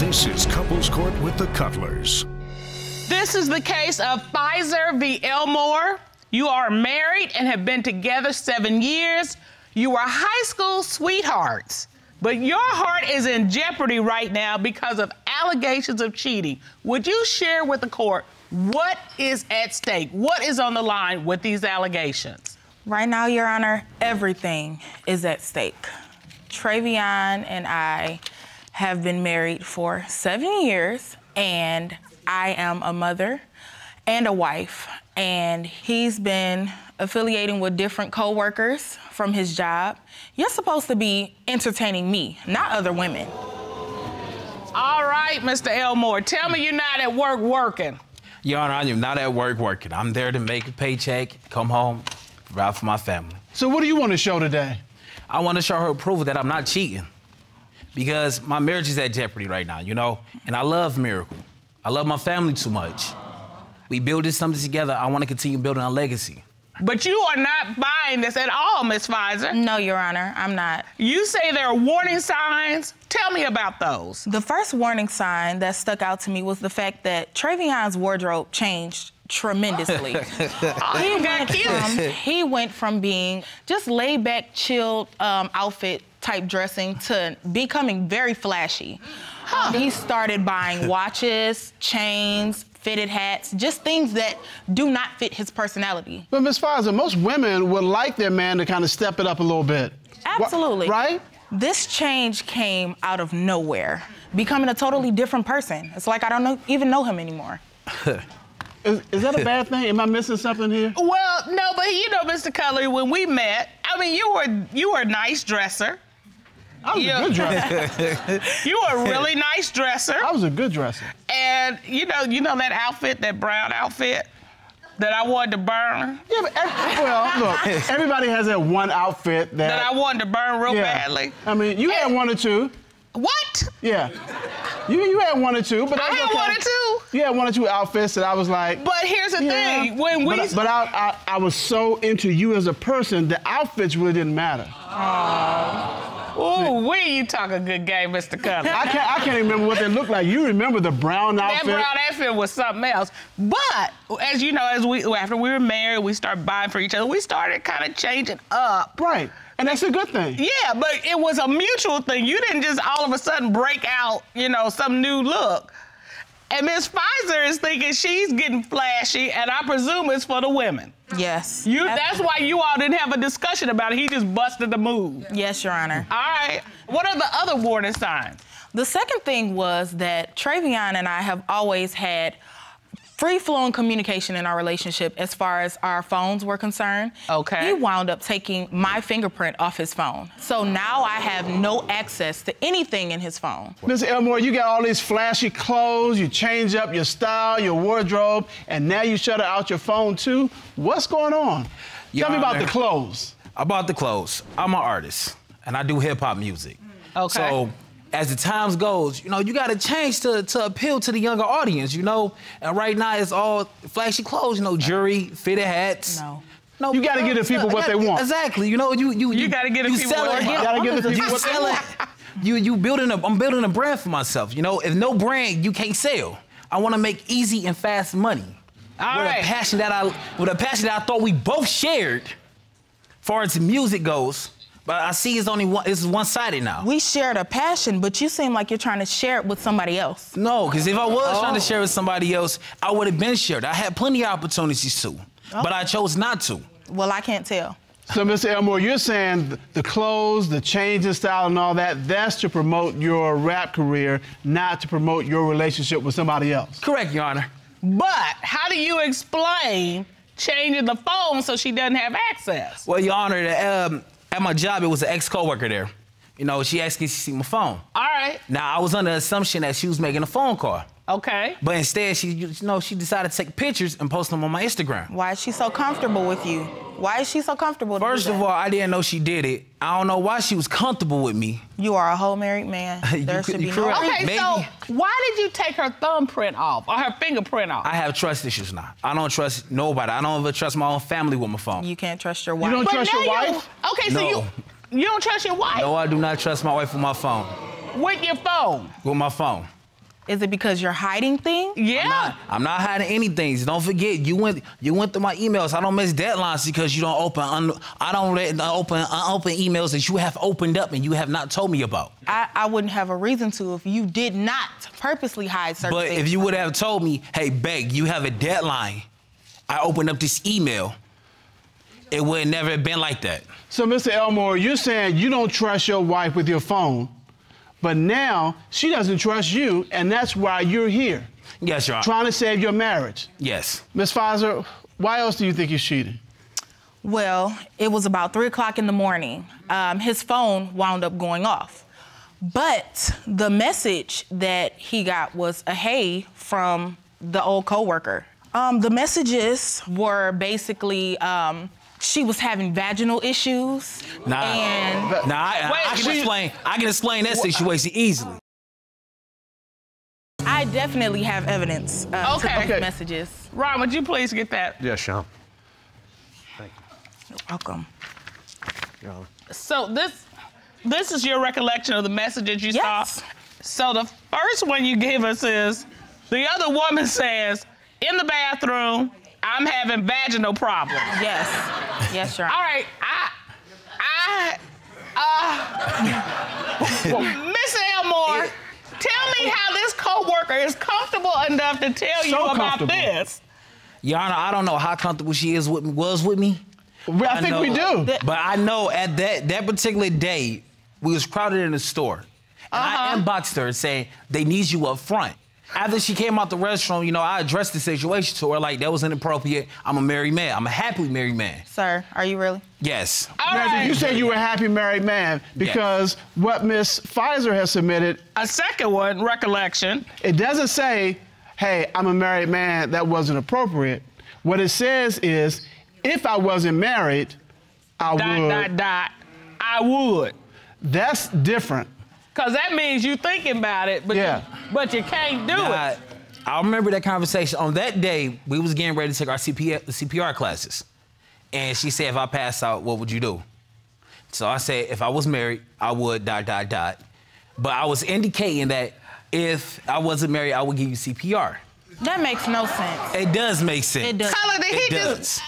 This is Couples Court with the Cutlers. This is the case of FIZER V Elmore. You are married and have been together 7 years. You were high school sweethearts, but your heart is in jeopardy right now because of allegations of cheating. Would you share with the court what is at stake? What is on the line with these allegations? Right now, Your Honor, everything is at stake. Travion and I have been married for 7 years, and I am a mother and a wife, and he's been affiliating with different co-workers from his job. You're supposed to be entertaining me, not other women. All right, Mr. Elmore, tell me you're not at work working. Your Honor, I am not at work working. I'm there to make a paycheck, come home, provide for my family. So what do you want to show today? I want to show her approval that I'm not cheating, because my marriage is at jeopardy right now, you know? And I love Miracle. I love my family too much. We built something together. I want to continue building a legacy. But you are not buying this at all, Miss FIZER. No, Your Honor, I'm not. You say there are warning signs. Tell me about those. The first warning sign that stuck out to me was the fact that Travion's wardrobe changed tremendously. He went from being just laid back, chilled outfit type dressing to becoming very flashy. He started buying watches, chains, fitted hats, just things that do not fit his personality. But Ms. FIZER, most women would like their man to kind of step it up a little bit. Absolutely. Right? This change came out of nowhere, becoming a totally different person. It's like I don't even know him anymore. Is that a bad thing? Am I missing something here? Well, no, but you know, Mr. Cutler, when we met, I mean, you were a nice dresser. I was a good dresser. You were a really nice dresser. I was a good dresser. And you know that outfit, that brown outfit that I wanted to burn? Yeah, but well, look, everybody has that one outfit that I wanted to burn real badly. I mean, you had one or two. What? Yeah. You had one or two, but I had one or two. You had one or two outfits that I was like. But here's the thing, when we. But I was so into you as a person, the outfits really didn't matter. Ooh, you talk a good game, Mr. Cutler. I can't even remember what they looked like. You remember the brown outfit? That brown outfit was something else. But as you know, after we were married, we started buying for each other. We started kind of changing up. Right. And that's a good thing. Yeah, but it was a mutual thing. You didn't just all of a sudden break out, you know, some new look. And Miss FIZER is thinking she's getting flashy, and I presume it's for the women. Yes. That's why you all didn't have a discussion about it. He just busted the move. Yes, Your Honor. All right. What are the other warning signs? The second thing was that Travion and I have always had free-flowing communication in our relationship as far as our phones were concerned. Okay. He wound up taking my fingerprint off his phone. So now I have no access to anything in his phone. Ms. Elmore, you got all these flashy clothes, you change up your style, your wardrobe, and now you shut out your phone too. What's going on? Tell me about the clothes. About the clothes. I'm an artist, and I do hip-hop music. Okay. So, as the times goes, you know, you gotta change to appeal to the younger audience, you know? And right now, it's all flashy clothes, you know, jewelry, fitted hats. No, you gotta give the people what they want. Exactly, you know, you gotta give the people what they want. You gotta give the people what they want. I'm building a brand for myself, you know? If no brand, you can't sell. I wanna make easy and fast money. All right. With a passion that I thought we both shared, far as music goes. But I see it's one-sided now. We shared a passion, but you seem like you're trying to share it with somebody else. No, because if I was trying to share with somebody else, I would have been shared. I had plenty of opportunities to, but I chose not to. Well, I can't tell. So, Mr. Elmore, you're saying the clothes, the change in style and all that, that's to promote your rap career, not to promote your relationship with somebody else. Correct, Your Honor. But how do you explain changing the phone so she doesn't have access? Well, Your Honor, at my job, it was an ex-coworker there. You know, she asked me to see my phone. All right. Now, I was under the assumption that she was making a phone call. Okay. But instead, she decided to take pictures and post them on my Instagram. Why is she so comfortable with you? Why is she so comfortable? First of all, I didn't know she did it. I don't know why she was comfortable with me. You are a whole married man. There should be no. Okay, Maybe. so why did you take her thumbprint off or her fingerprint off? I have trust issues now. I don't trust nobody. I don't even trust my own family with my phone. You can't trust your wife. You don't trust your wife? Okay, so No. you don't trust your wife? No, I do not trust my wife with my phone. With your phone? With my phone. Is it because you're hiding things? Yeah. I'm not hiding anything. Don't forget, you went through my emails. I don't miss deadlines because you don't open. I don't let open emails that you have opened up and you have not told me about. I wouldn't have a reason to if you did not purposely hide certain things. But if you would have told me, hey, Beck, you have a deadline. I opened up this email. It would never have been like that. So, Mr. Elmore, you're saying you don't trust your wife with your phone, but now she doesn't trust you, and that's why you're here. Yes, Your Honor. Trying to save your marriage. Yes. Ms. FIZER, why else do you think he's cheating? Well, it was about 3 o'clock in the morning. His phone wound up going off. But the message that he got was a hey from the old coworker. The messages were basically, she was having vaginal issues. I can explain that situation easily. I definitely have evidence to those messages. Ron, would you please get that? Yes, Sean. Thank you. You're welcome. Your Honor. So this is your recollection of the messages you saw? So the first one you gave us is, the other woman says, in the bathroom, I'm having vaginal problems. Yes. Yes, Your Honor. All right, Miss Elmore, tell me how this coworker is comfortable enough to tell you about this. Your Honor, I don't know how comfortable she was with me. I think we do. But I know at that particular day, we was crowded in the store. And I inboxed her saying, they need you up front. After she came out the restroom, you know, I addressed the situation to her like that was inappropriate. I'm a married man. I'm a happily married man. Sir, are you really? Yes. You said you were a happy married man because what Ms. FIZER has submitted. A second one, recollection. It doesn't say, hey, I'm a married man, that wasn't appropriate. What it says is, if I wasn't married, I would. I would. That's different. Because that means you thinking about it, but, but you can't do it. I remember that conversation. On that day, we was getting ready to take our CPR classes. And she said, if I pass out, what would you do? So I said, if I was married, I would ... But I was indicating that if I wasn't married, I would give you CPR. That makes no sense. It does make sense. It does. Color, it does.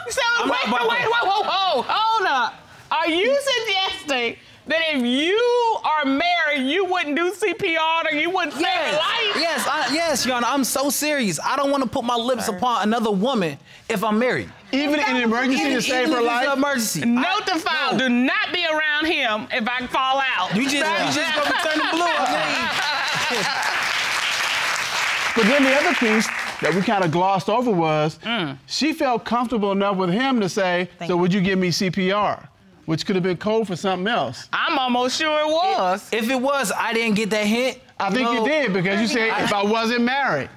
So wait, hold up. Are you suggesting that if you are married, you wouldn't do CPR or you wouldn't save a life? Yes, Your Honor, I'm so serious. I don't want to put my lips upon another woman if I'm married. Even in an emergency to save her life? Emergency. Note to file, do not be around him if I fall out. You just gonna be turning blue. But then the other piece that we kind of glossed over was she felt comfortable enough with him to say, so would you give me CPR? Which could have been code for something else. I'm almost sure it was. If it was, I didn't get that hint. I think you did because you said if I wasn't married.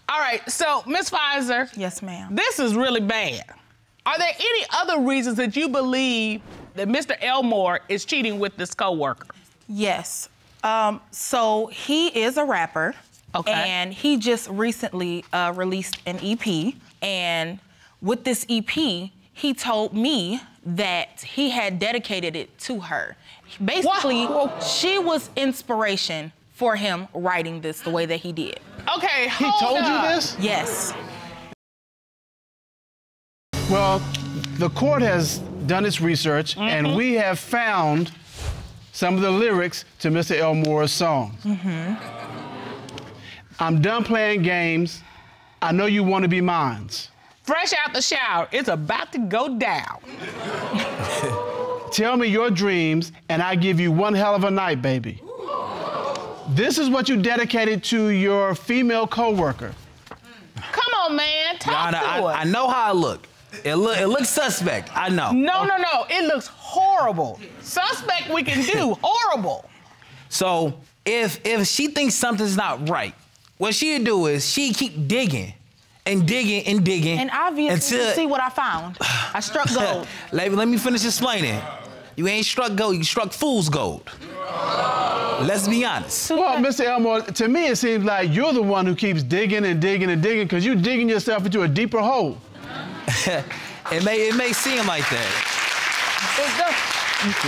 All right, so Ms. FIZER. Yes, ma'am. This is really bad. Are there any other reasons that you believe that Mr. Elmore is cheating with this coworker? Yes. So he is a rapper. Okay. And he just recently released an EP. And with this EP, he told me that he had dedicated it to her. Basically, she was inspiration for him writing this the way that he did. Okay, He told you this? Yes. Well, the court has done its research, and we have found some of the lyrics to Mr. Elmore's songs. I'm done playing games. I know you want to be mine. Fresh out the shower, it's about to go down. Tell me your dreams, and I give you one hell of a night, baby. This is what you dedicated to your female coworker. Come on, man, talk to us. I know how I look. It looks suspect, I know. No, it looks horrible. Suspect we can do, horrible. So if she thinks something's not right, what she'd do is she'd keep digging and digging and digging. And obviously, you see what I found. I struck gold. Let me finish explaining. You ain't struck gold, you struck fool's gold. Let's be honest. Well, Mr. Elmore, to me it seems like you're the one who keeps digging and digging and digging because you're digging yourself into a deeper hole. It may seem like that.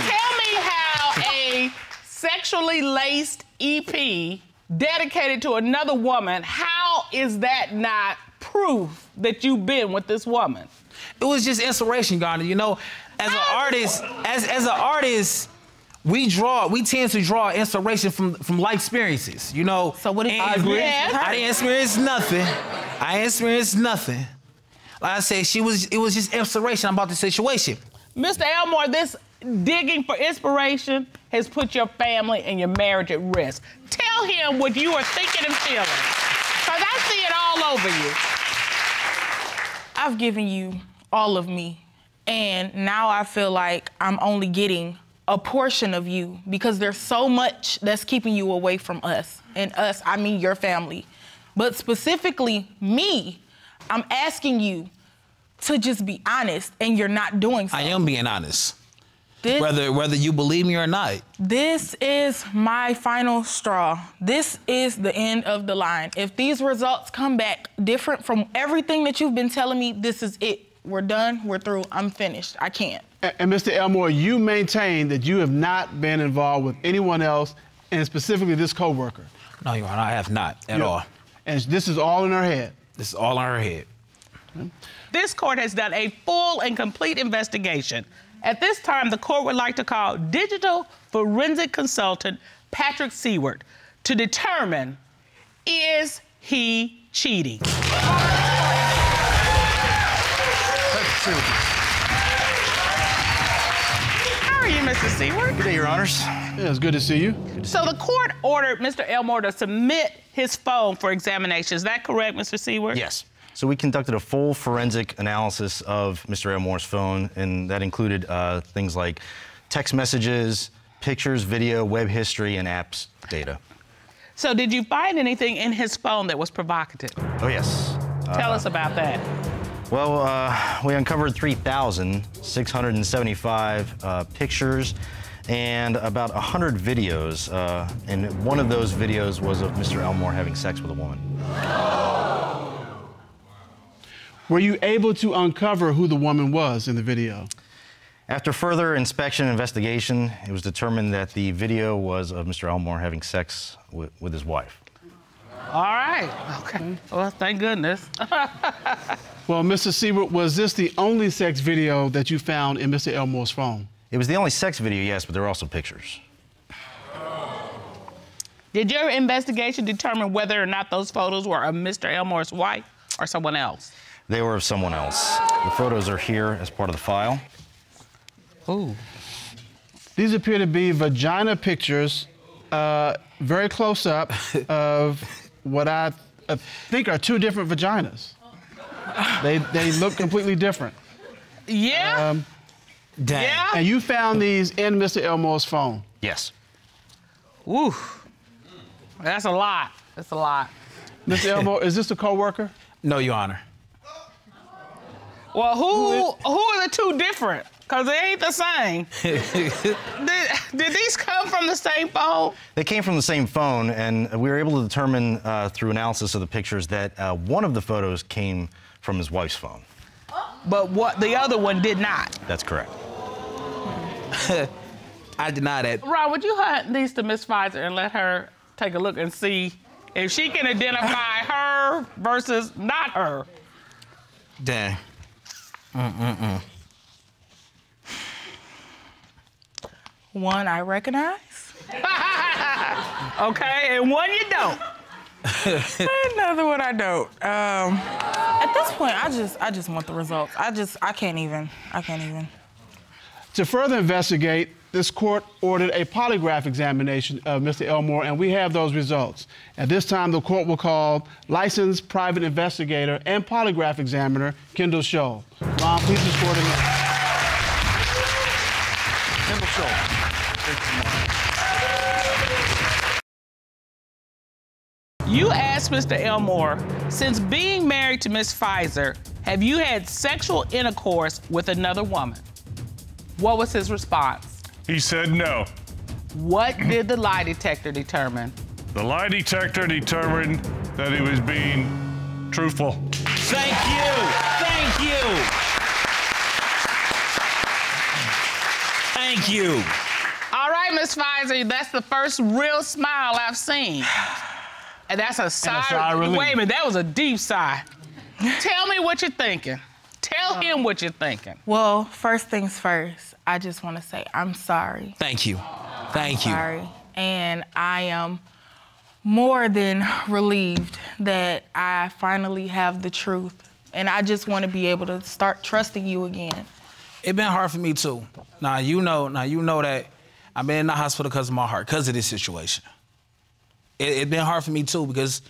Tell me how a sexually laced EP dedicated to another woman. How is that not proof that you've been with this woman? It was just inspiration, Garner. You know, as an artist, we tend to draw inspiration from life experiences, you know. So what if I agree. Yes. I didn't experience nothing. I ain't experienced nothing. Like I said, it was just inspiration about the situation. Mr. Elmore, this digging for inspiration has put your family and your marriage at risk. Tell him what you are thinking and feeling, because I see it all over you. I've given you all of me, and now I feel like I'm only getting a portion of you because there's so much that's keeping you away from us. And us, I mean your family. But specifically me, I'm asking you to just be honest, and you're not doing so. I am being honest. Whether you believe me or not. This is my final straw. This is the end of the line. If these results come back different from everything that you've been telling me, this is it. We're done, we're through, I'm finished, I can't. And Mr. Elmore, you maintain that you have not been involved with anyone else, and specifically this co-worker. No, Your Honor, I have not at all. And this is all in her head. This is all in her head. This court has done a full and complete investigation. At this time, the court would like to call digital forensic consultant Patrick Seward to determine, is he cheating? How are you, Mr. Seward? Good day, Your Honors. Yeah, it's good to see you. So the court ordered Mr. Elmore to submit his phone for examination. Is that correct, Mr. Seward? Yes. So we conducted a full forensic analysis of Mr. Elmore's phone, and that included things like text messages, pictures, video, web history, and apps data. So did you find anything in his phone that was provocative? Oh, yes. Tell us about that. Well, we uncovered 3,675 pictures and about 100 videos, and one of those videos was of Mr. Elmore having sex with a woman. Were you able to uncover who the woman was in the video? After further inspection and investigation, it was determined that the video was of Mr. Elmore having sex with his wife. All right. Okay. Well, thank goodness. Well, Mr. Seward, was this the only sex video that you found in Mr. Elmore's phone? It was the only sex video, yes, but there were also pictures. Did your investigation determine whether or not those photos were of Mr. Elmore's wife or someone else? They were of someone else. The photos are here as part of the file. Ooh. These appear to be vagina pictures, very close up, of what I think are two different vaginas. They look completely different. Yeah? Dang. Yeah? And you found these in Mr. Elmore's phone? Yes. Ooh. That's a lot. That's a lot. Mr. Elmore, is this a co-worker? No, Your Honor. Well, who are the two different? Because they ain't the same. Did these come from the same phone? They came from the same phone, and we were able to determine through analysis of the pictures that one of the photos came from his wife's phone. But what the other one did not. That's correct. I deny that. Ron, would you hand these to Miss FIZER and let her take a look and see if she can identify her versus not her? Dang. One I recognize. Okay, and one you don't. Another one I don't. At this point, I just want the results. I can't even. To further investigate, this court ordered a polygraph examination of Mr. Elmore, and we have those results. At this time, the court will call licensed private investigator and polygraph examiner Kendall Scholl. Ron, please escort him in. Kendall Scholl. You asked Mr. Elmore, since being married to Miss FIZER, have you had sexual intercourse with another woman? What was his response? He said no. What did the lie detector determine? The lie detector determined that he was being truthful. Thank you. Thank you. Thank you. All right, Miss FIZER, that's the first real smile I've seen. And that's a sigh. sigh of relief. Wait a minute, that was a deep sigh. Tell me what you're thinking. Tell him what you're thinking. Well, first things first, I just want to say I'm sorry. Thank you. Thank you. Sorry. And I am more than relieved that I finally have the truth. And I just want to be able to start trusting you again. It's been hard for me too. Now you know that I've been in the hospital because of my heart, because of this situation. It's been hard for me too because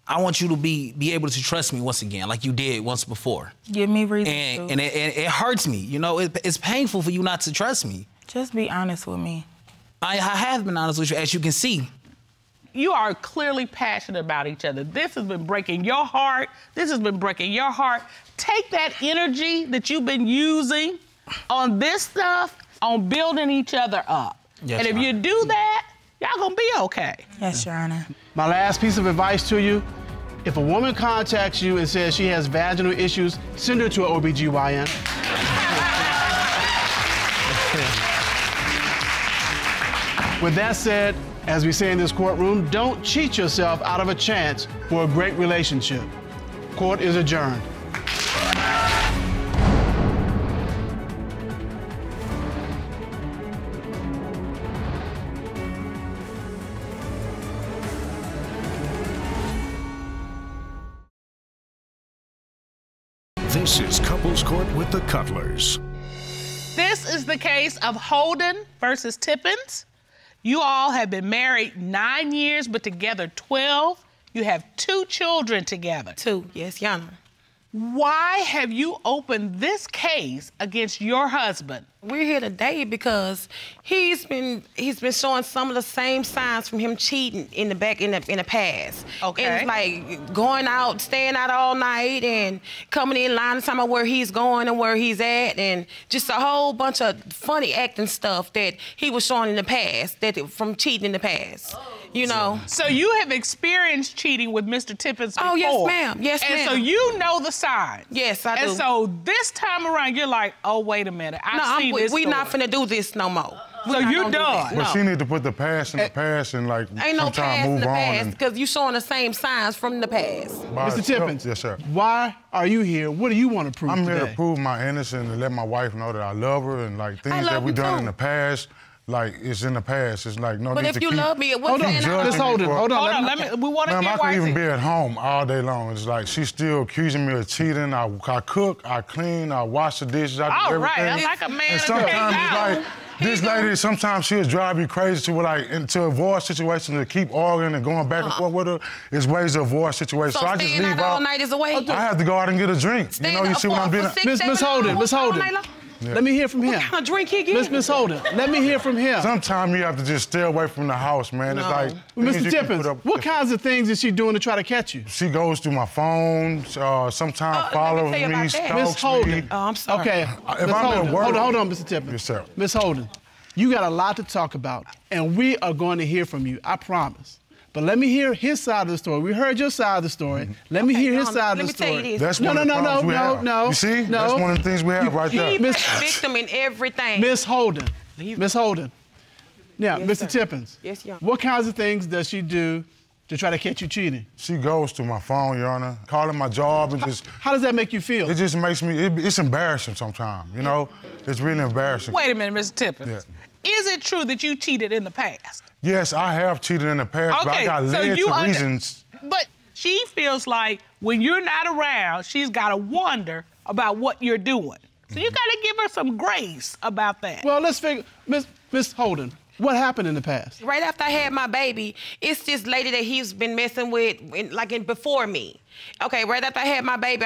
I want you to be able to trust me once again, like you did once before. Give me reason to. And it hurts me, you know. It's painful for you not to trust me. Just be honest with me. I have been honest with you, as you can see. You are clearly passionate about each other. This has been breaking your heart. This has been breaking your heart. Take that energy that you've been using on this stuff, on building each other up. Yes, and if Your you Honor. do that, y'all gonna be okay. Yes, Your Honor. My last piece of advice to you, if a woman contacts you and says she has vaginal issues, send her to an OBGYN. With that said, as we say in this courtroom, don't cheat yourself out of a chance for a great relationship. Court is adjourned. This is Couples Court with the Cutlers. This is the case of Holden versus Tippins. You all have been married 9 years, but together 12. You have 2 children together. 2, yes, Your Honor. Why have you opened this case against your husband? We're here today because he's been showing some of the same signs from him cheating in the past. Okay. And it's like going out, staying out all night, and coming in line and talking about where he's going and where he's at, and just a whole bunch of funny acting stuff that he was showing in the past, from cheating in the past. You know. So you have experienced cheating with Mr. Tippins before. Oh, yes, ma'am. Yes, ma'am. And so you know the signs. Yes, I do. And so this time around, you're like, oh, wait a minute. I've seen this we're not story. finna do this no more. So you're done. But she need to put the past in the past and like Ain't no sometime past in move the on. past because you showing the same signs from the past. Mr. Tippins, Yes, sir. why are you here? What do you want to prove I'm today? here to prove my innocence and let my wife know that I love her and like things love that we you done too. in the past, like it's in the past. It's like no But need if to you keep, love me, it Hold wasn't on, saying judging I Miss Holden, me for- hold on. Hold on, we want to Ma'am, hear I why could even it's- be at home all day long. It's like she's still accusing me of cheating. I cook, I clean, I wash the dishes, I do All everything. right, I'm like a man And that sometimes can't it's out. like this lady. Sometimes she'll drive me crazy to like to avoid situations to keep arguing and going back and forth with her. It's ways to avoid situations. So So I just staying leave out all out. night is a way. I have to go out and get a drink. Staying You know, you up see what I'm for doing? 6, Miss 7 Holden, hours Miss all Holden. night long? Let me hear from him. What kind of drink he get? Miss Holden, let me hear from him. Sometimes you have to just stay away from the house, man. It's No. like Mr. things you can Tippins, put up what with. kinds of things is she doing to try to catch you? She goes through my phone. Sometimes let me follows tell you me, about that. stalks Miss Holden. me. Oh, I'm sorry. Okay, If Miss I'm at Holden, work- hold on, Mr. Tippins. Yes, sir. Miss Holden, you got a lot to talk about, and we are going to hear from you, I promise. But let me hear his side of the story. We heard your side of the story. Let me hear his side of the let me tell story. you this. That's No, one no, of the no, problems no, we no, have. no. You see? No. That's one of the things we have right there. He Miss- been a victim in everything. Miss Holden. Miss Holden. Now, Yes, Mr. sir. Tippins. Yes, Your Honor. What kinds of things does she do to try to catch you cheating? She goes to my phone, Your Honor, calling my job and just, How does that make you feel? it just makes me, it's embarrassing sometimes, you know? It's really embarrassing. Wait a minute, Mr. Tippins. Yeah. Is it true that you cheated in the past? Yes, I have cheated in the past, but I got led to reasons. But she feels like when you're not around, she's got to wonder about what you're doing. So you got to give her some grace about that. Well, let's figure, Miss Holden, what happened in the past? Right after I had my baby, it's this lady that he's been messing with, before me. Okay, right after I had my baby,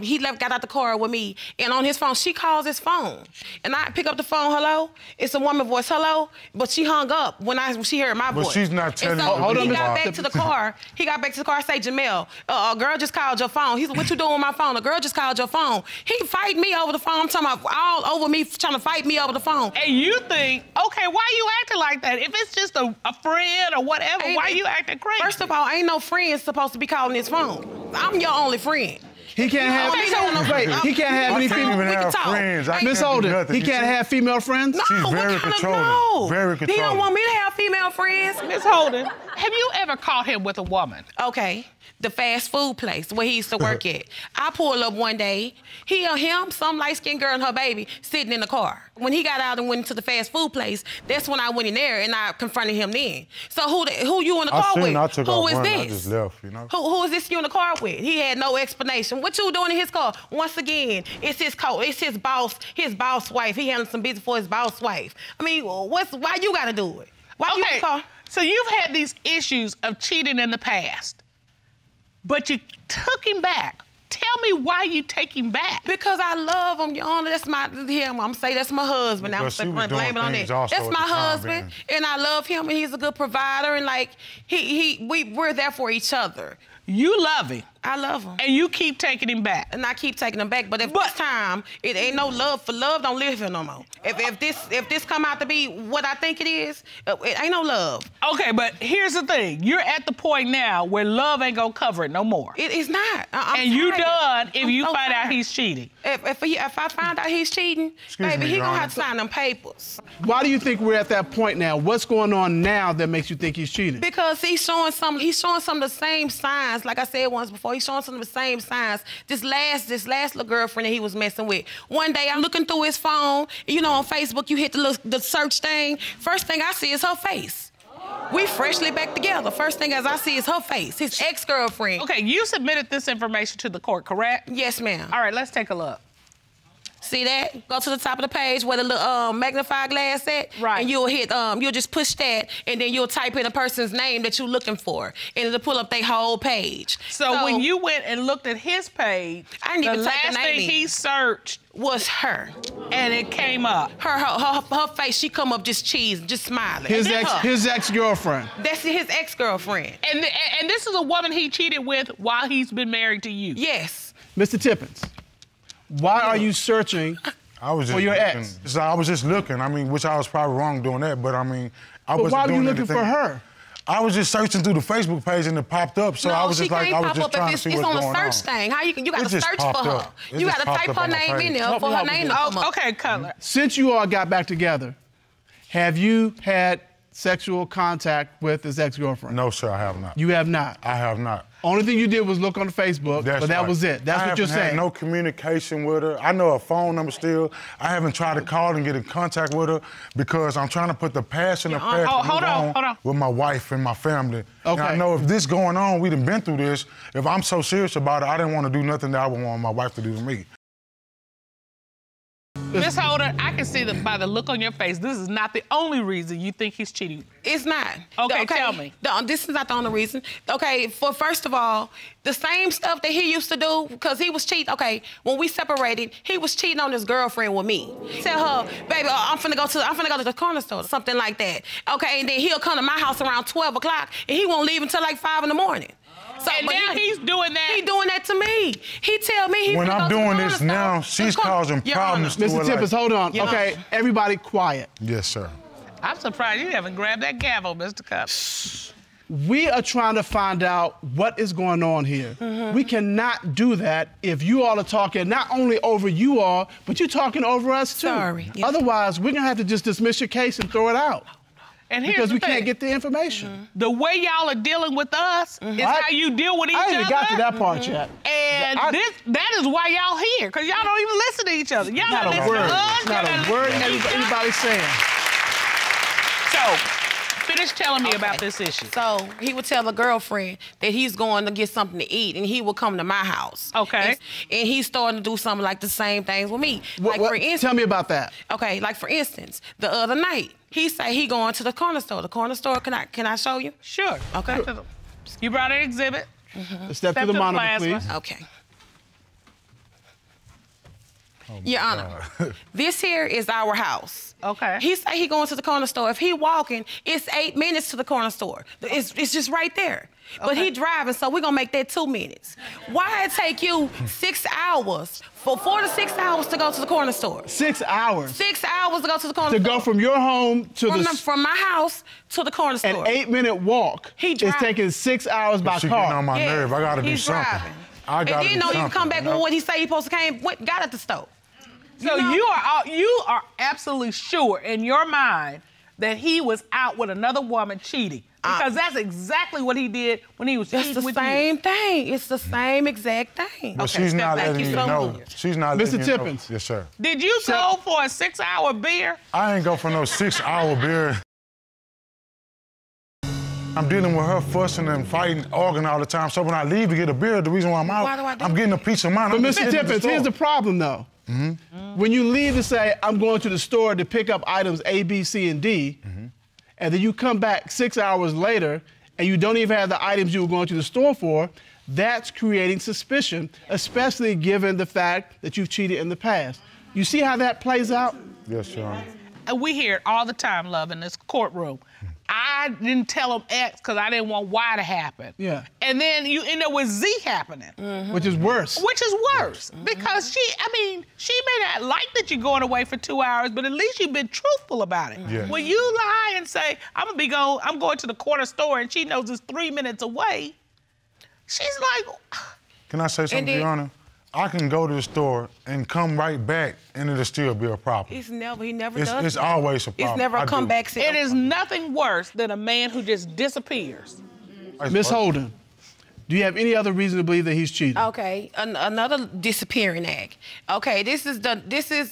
he got out the car with me, and on his phone, she calls his phone. And I pick up the phone, hello? It's a woman voice, hello? But she hung up when she heard my But voice. she's not telling And so you Hold he on, got Miss- back to the car. He got back to the car, say, Jamel, a girl just called your phone. He's like, what you doing with my phone? A girl just called your phone. He fight me over the phone. I'm talking about all over me, trying to fight me over the phone. And you think, okay, why you acting like that? If it's just a friend or whatever, why you acting crazy? First of all, ain't no friend supposed to be calling his phone. I'm your only friend. He can't have, Okay, so- wait, he can't have I any can't female, even we can have talk. friends. I Miss can't do Holden, nothing. he You can't see? have female friends? No, She's what very kind of controlling. no? Very He don't controlling. want me to have female friends. Miss Holden, have you ever caught him with a woman? Okay, the fast food place where he used to work at. I pulled up one day, some light-skinned girl and her baby sitting in the car. When he got out and went to the fast food place, that's when I went in there and I confronted him then. So who you in the car with? I took who off is running. this? I just left, you know? Who is this you in the car with? He had no explanation. What you doing in his car? Once again, it's his boss wife. He handling some business for his boss wife. I mean, why you gotta do it? Why you in the car? So you've had these issues of cheating in the past, but you took him back. Tell me why you take him back. Because I love him, Your Honor. That's my husband. I'm blaming on that. That's my husband, and I love him, and he's a good provider, and like we're there for each other. You love him. I love him. And you keep taking him back. And I keep taking him back. But this time, it ain't no love. For love don't live here no more. If this come out to be what I think it is, it ain't no love. Okay, but here's the thing. You're at the point now where love ain't gonna cover it no more. It's not. And you done if you find out he's cheating. If I find out he's cheating, baby, he gonna have to sign them papers. Why do you think we're at that point now? What's going on now that makes you think he's cheating? Because he's showing some of the same signs. Like I said once before, he's showing some of the same signs. This last little girlfriend that he was messing with. One day I'm looking through his phone. You know, on Facebook you hit the search thing. First thing I see is her face. We freshly back together. First thing as I see is her face, his ex-girlfriend. Okay, you submitted this information to the court, correct? Yes, ma'am. All right, let's take a look. See that? Go to the top of the page where the little magnifying glass at. Right. And you'll hit, you'll just push that, and then you'll type in a person's name that you're looking for, and it'll pull up their whole page. So when you went and looked at his page, I didn't even type the last name thing in. he searched was her. And it came up. Her face, she come up just cheesing, just smiling. His ex-girlfriend. That's his ex-girlfriend. And this is a woman he cheated with while he's been married to you. Yes. Mr. Tippins, why are you searching for your ex? So I was just looking. I mean, which I was probably wrong doing that, but I mean, I wasn't why were you doing looking for her? I was just searching through the Facebook page and it popped up, so I was just like, I was just trying to see what's going on. It's on a search thing. How you got to search for her? You got to type her name in there for her name to come up. Okay, Cutler. Since you all got back together, have you had sexual contact with his ex-girlfriend? No, sir, I have not. You have not? I have not. Only thing you did was look on the Facebook, but that was it. That's what you're saying. I haven't had no communication with her. I know her phone number still. I haven't tried to call and get in contact with her because I'm trying to put the past in the past hold on. with my wife and my family. Okay. And I know if this going on, we done been through this. If I'm so serious about it, I didn't want to do nothing that I would want my wife to do to me. Miss Holden, I can see that by the look on your face, this is not the only reason you think he's cheating. It's not. Okay, tell me. This is not the only reason. Okay, first of all, the same stuff that he used to do, because he was cheating. Okay, when we separated, he was cheating on his girlfriend with me. Tell her, baby, I'm finna go to the corner store, something like that. Okay, and then he'll come to my house around 12 o'clock, and he won't leave until like 5 in the morning. So, and now he's doing that. He's doing that to me. He tell me when I'm doing this now, she's causing problems to her. Mr. Tippins, hold on. Okay, everybody quiet. Yes, sir. I'm surprised you haven't grabbed that gavel, Mr. Cutler. We are trying to find out what is going on here. We cannot do that if you all are talking not only over you all, but you're talking over us too. Sorry. Yes. Otherwise, we're gonna have to just dismiss your case and throw it out. And because we can't get the information. The way y'all are dealing with us is how you deal with each other. I ain't even got to that part yet. And that is why y'all here, because y'all don't even listen to each other. Y'all not don't a word. listen to us. Not a word anybody's saying. So, finish telling me about this issue. So he would tell a girlfriend that he's going to get something to eat, and he would come to my house. Okay. And he's starting to do something like the same things with me. For instance, tell me about that. Okay, like for instance, the other night, he say he going to the corner store. The corner store, can I show you? Sure. Okay. You brought an exhibit. Step to the monitor, please. Okay. Your Honor, this here is our house. Okay. He say he going to the corner store. If he walking, it's 8 minutes to the corner store. It's just right there. But he driving, so we're gonna make that 2 minutes. Why it take you 6 hours, for 4 to 6 hours to go to the corner store? 6 hours? 6 hours to go to the corner store. To go from your home to from my house to the corner store. An 8-minute walk. He is taking 6 hours by she car. Getting on my nerve. I gotta do something. Driving. I gotta and then do you something, come back with what he say he supposed to got at the store. So you are absolutely sure in your mind that he was out with another woman cheating. Because that's exactly what he did when he was cheating with you. It's the same thing. It's the same exact thing. But she's not letting you know. She's not letting you know. Mr. Tippins. Yes, sir. Did you go for a 6-hour beer? I ain't go for no 6-hour beer. I'm dealing with her fussing and fighting, arguing all the time. So when I leave to get a beer, the reason why I'm out, I'm getting a peace of mind. But Mr. Tippins, here's the problem, though. When you leave to say, I'm going to the store to pick up items A, B, C, and D, and then you come back 6 hours later and you don't even have the items you were going to the store for, that's creating suspicion, especially given the fact that you've cheated in the past. You see how that plays out? Yes, Your Honor. And we hear it all the time, love, in this courtroom. I didn't tell him X because I didn't want Y to happen. Yeah. And then you end up with Z happening. Which is worse. Which is worse. Because she may not like that you're going away for 2 hours, but at least you've been truthful about it. Yeah. When you lie and say, I'm going to the corner store and she knows it's 3 minutes away, she's like... Can I say something, Your Honor? I can go to the store and come right back and it'll still be a problem. He never does. It's always a problem. It's never a comeback. It is nothing worse than a man who just disappears. Miss Holden, do you have any other reason to believe that he's cheating? Okay, another disappearing act. Okay, this is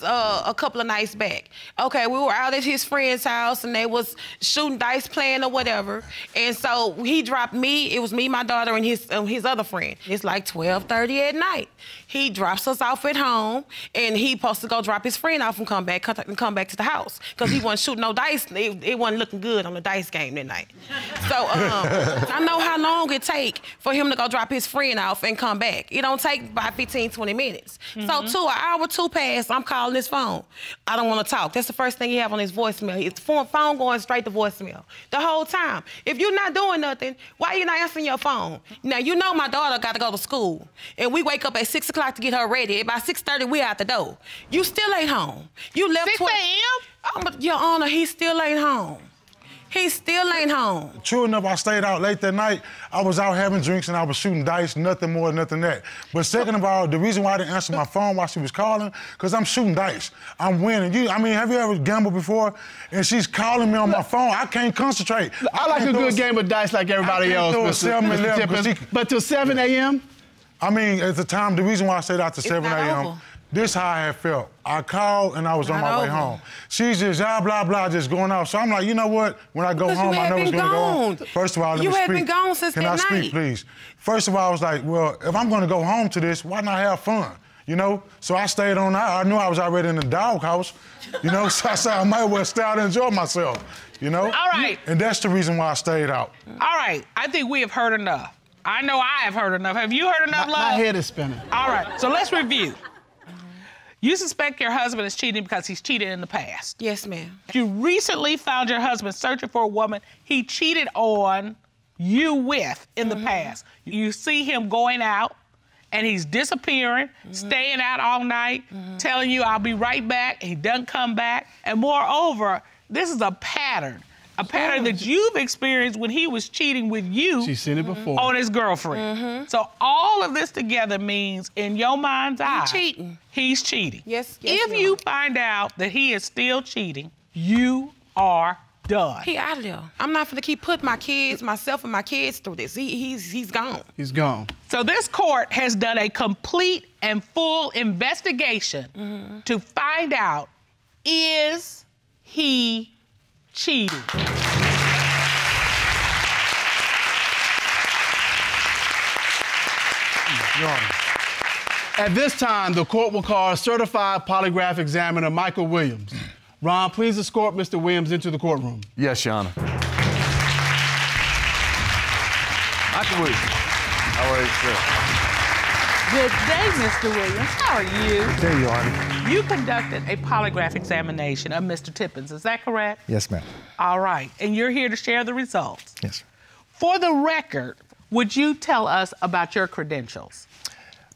a couple of nights back. Okay, we were out at his friend's house and they was shooting dice, playing or whatever. And so he dropped me. It was me, my daughter, and his other friend. It's like 12:30 at night. He drops us off at home, and he supposed to go drop his friend off and come back to the house because he wasn't shooting no dice. It wasn't looking good on the dice game that night. So I know how long it take for him to go drop his friend off and come back. It don't take about 15, 20 minutes. So an hour or two passed, I'm calling his phone. I don't want to talk. That's the first thing he have on his voicemail. His phone going straight to voicemail the whole time. If you're not doing nothing, why you not answering your phone? Now, you know my daughter got to go to school, and we wake up at 6 o'clock to get her ready. By 6:30, we out the door. You still ain't home. You left 6 a.m.? But Your Honor, he still ain't home. He still ain't home. True enough, I stayed out late that night. I was out having drinks and I was shooting dice, nothing more, nothing that. But second of all, the reason why I didn't answer my phone while she was calling, because I'm shooting dice. I'm winning. Have you ever gambled before? And she's calling me on my phone. I can't concentrate. I like a good game of dice like everybody else, Mr. Tippins. But till 7 a.m.? At the time, the reason why I stayed out to 7 a.m., this is how I had felt. I called and I was on my way home. She's just blah, blah, just going off. So I'm like, you know what? When I go home, I know it's going to go on. First of all, let me speak. You had been gone since that night. Can I speak, please? First of all, I was like, well, if I'm going to go home to this, why not have fun? You know? So I stayed on out. I knew I was already in the doghouse. You know? So I said, I might as well stay out and enjoy myself. You know? All right. And that's the reason why I stayed out. All right. I think we have heard enough. I know I have heard enough. Have you heard enough, love? My head is spinning. All right. So let's review. You suspect your husband is cheating because he's cheated in the past. Yes, ma'am. You recently found your husband searching for a woman he cheated on you with in the past. You see him going out and he's disappearing, staying out all night, telling you, I'll be right back. He doesn't come back. And moreover, this is a pattern that you've experienced when he was cheating with you. She's seen it before. On his girlfriend. So all of this together means, in your mind's eye, he's cheating. Yes, if you find out that he is still cheating, you are done. He out of there. I'm not gonna keep putting myself and my kids through this. He's gone. He's gone. So this court has done a complete and full investigation to find out, is he cheating? At this time, the court will call certified polygraph examiner Michael Williams. Ron, please escort Mr. Williams into the courtroom. Yes, Your Honor. Michael Williams. How are you, sir? Good day, Mr. Williams. How are you? Good day, Your Honor. You conducted a polygraph examination of Mr. Tippins, is that correct? Yes, ma'am. All right, and you're here to share the results. Yes, sir. For the record, would you tell us about your credentials?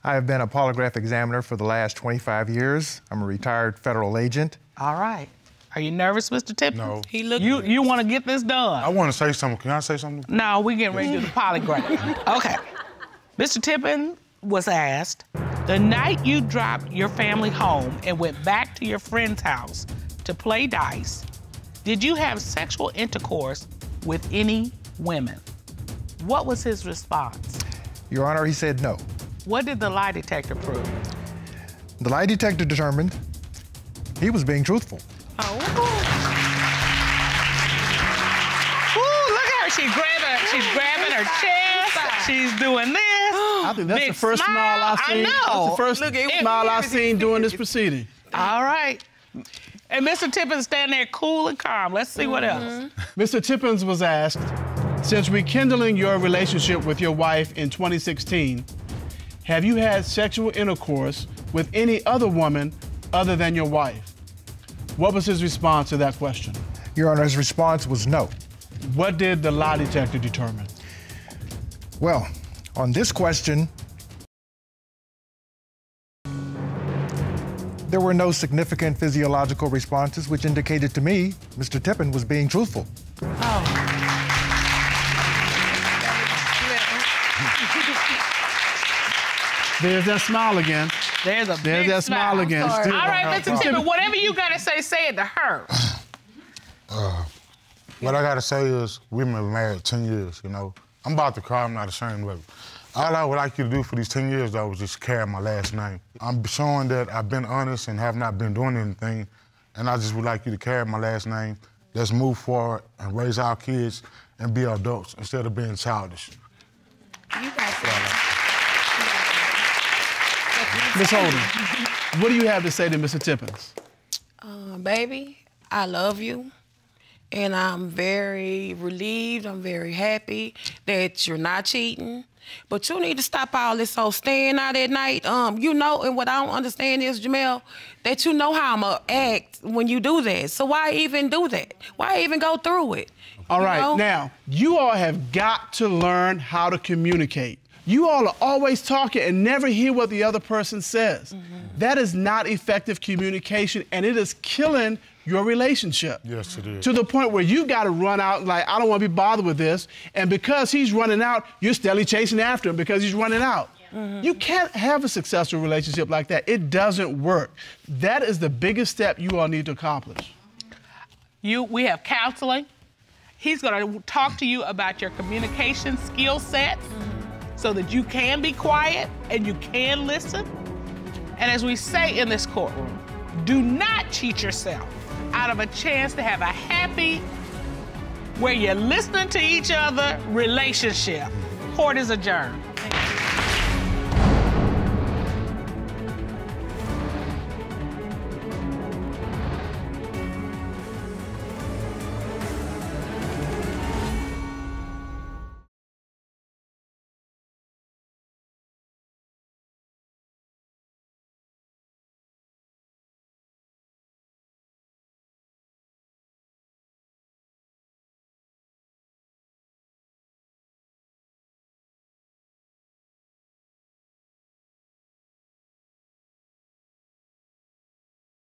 I have been a polygraph examiner for the last 25 years. I'm a retired federal agent. All right. Are you nervous, Mr. Tippins? No. He looked. You want to get this done? I want to say something. Can I say something? No, we're getting ready to do the polygraph. Okay. Mr. Tippins was asked, the night you dropped your family home and went back to your friend's house to play dice, did you have sexual intercourse with any women? What was his response? Your Honor, he said no. What did the lie detector prove? The lie detector determined he was being truthful. Oh. Ooh, look at her. She's grabbing her chest. She's doing this. I think that's Big the first smile I've seen. I know. That's the first smile I've seen during this proceeding. All right. And Mr. Tippins standing there cool and calm. Let's see what else. Mr. Tippins was asked, since rekindling your relationship with your wife in 2016, have you had sexual intercourse with any other woman other than your wife? What was his response to that question? Your Honor, his response was no. What did the lie detector determine? Well, on this question, there were no significant physiological responses, which indicated to me Mr. Tippin was being truthful. There's that smile again. There's that smile again. All right, Mr. Tippin, whatever you gotta say it to her. What I gotta say is, we've been married 10 years, you know. I'm about to cry, I'm not ashamed of it. All I would like you to do for these 10 years, though, is just carry my last name. I'm showing that I've been honest and have not been doing anything, and I just would like you to carry my last name. Let's move forward and raise our kids and be adults instead of being childish. You got that. Ms. Holden, what do you have to say to Mr. Tippins? Baby, I love you. And I'm very relieved, I'm very happy that you're not cheating. But you need to stop all this whole staying out at night. You know, and what I don't understand is, Jamel, that you know how I'm gonna act when you do that. So why even do that? Why even go through it? All right, now, you all have got to learn how to communicate. You all are always talking and never hear what the other person says. That is not effective communication, and it is killing your relationship. Yes, it is. To the point where you got to run out like, I don't want to be bothered with this. And because he's running out, you're steadily chasing after him because he's running out. You can't have a successful relationship like that. It doesn't work. That is the biggest step you all need to accomplish. We have counseling. He's going to talk to you about your communication skill sets so that you can be quiet and you can listen. And as we say in this courtroom, do not cheat yourself out of a chance to have a happy, where you're listening to each other, relationship. Court is adjourned.